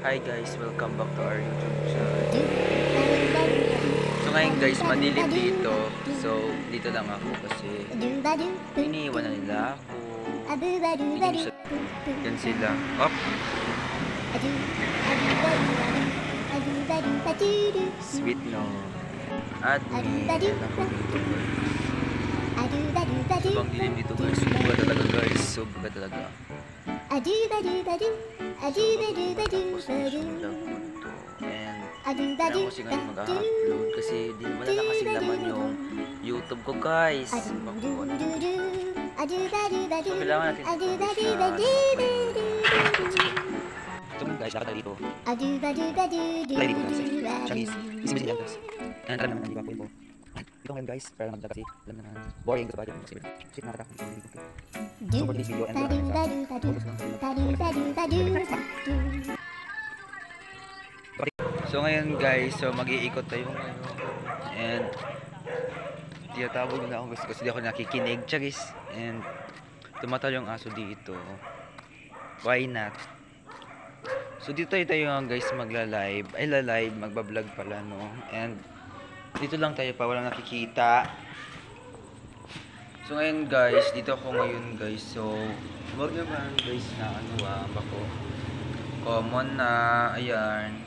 Hi guys, welcome back to our YouTube channel. So ngayon guys, madilim dito. So dito lang ako kasi iniiwan na nila ako. Yan sila. Op! Sweet no. Admin. Ako dito guys. Sobrang dilim dito guys. Subuga talaga guys. Subuga talaga. And kaya ko kasi ngayon mag-upload kasi wala na kasing laman yung YouTube ko guys. So kailangan natin ito mo guys, lakad tayo dito. Play dito guys. Shagis. Busy lang guys. And alam naman, di ba po ito. Ito ngayon guys, para lang magda kasi alam naman, boring ito ba yung kasi shit na katakot yung dito. So for this video, and focus lang sa so ngayon guys, so mag-iikot tayo ngayon. And tiyatawag na ako guys kasi di ako nakikinig, chagis. And tumataw yung aso dito. Why not? So dito tayo guys magla-live. Ay la-live, magba-vlog pala no. And dito lang tayo pa, walang nakikita. So ngayon guys, dito ako ngayon guys. So wag naman guys na ano bako. Common na, ayan.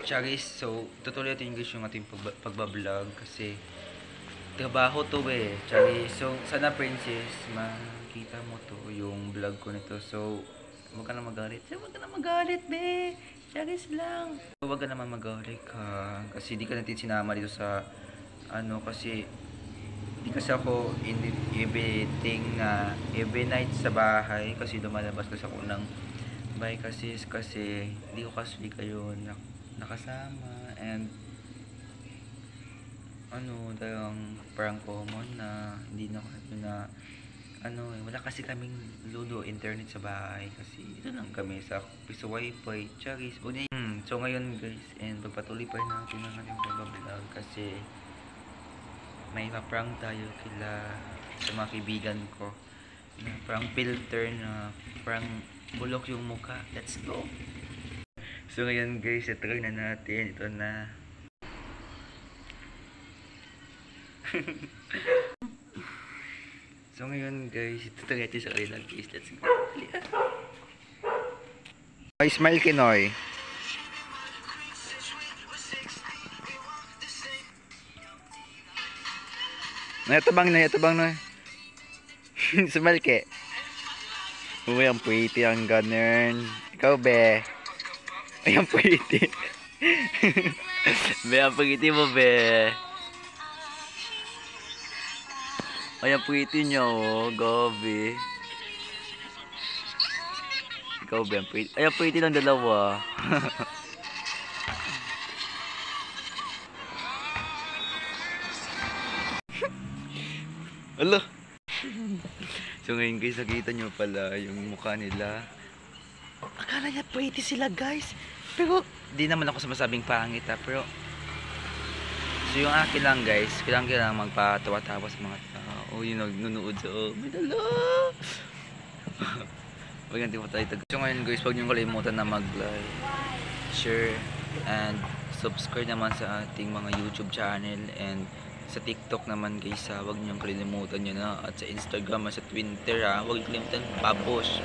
Charis, so tutuloy natin guys yung ating pagbablog kasi trabaho to Charis. So sana princess, makita mo to yung vlog ko nito. So huwag ka na magalit. Huwag ka na magalit be. Charis lang. Huwag ka naman magalit ka kasi di ka natin sinama dito sa ano kasi di kasi ako everything na every night sa bahay kasi lumalabas kasi ako ng bahay kasi di ko kasi kayo nakasama and ano talagang parang common na hindi na ano wala kasi kaming ludo internet sa bahay kasi ito lang kami sa wifi charis so ngayon guys and pagpatuloy pa natin ang ating pag-vlog kasi may pa-prank tayo sa mga kaibigan ko na prank filter na prank bulok yung mukha. Let's go. So ngayon guys, try na natin. Ito na. So ngayon guys, ito natin sa kanila guys. Let's go. Ay, smile Kinoy. Nayatabang no. Smile ke. Uy, ang pretty ang ganun. Ikaw be. Ay, ang pretty. Be, ang pretty mo, be. Ay, ang pretty niya, oh. Gabi. Ikaw, be, ang pretty. Ay, ang pretty lang dalawa. Ala. So ngayon guys, nakita nyo pala yung mukha nila. Akala niya pretty sila guys. Pero di naman ako sumasabing pangit pero so yung akin lang guys, kailangan magpatawa-tawa sa mga tao. Yung nagnunood sa may dala. Wag natin mo tayo. So ngayon guys, huwag nyo kalimutan na mag-like, share, and subscribe naman sa ating mga YouTube channel. And sa TikTok naman guys, huwag nyo kalimutan nyo na. At sa Instagram at sa Twitter huwag kalimutan pa-push.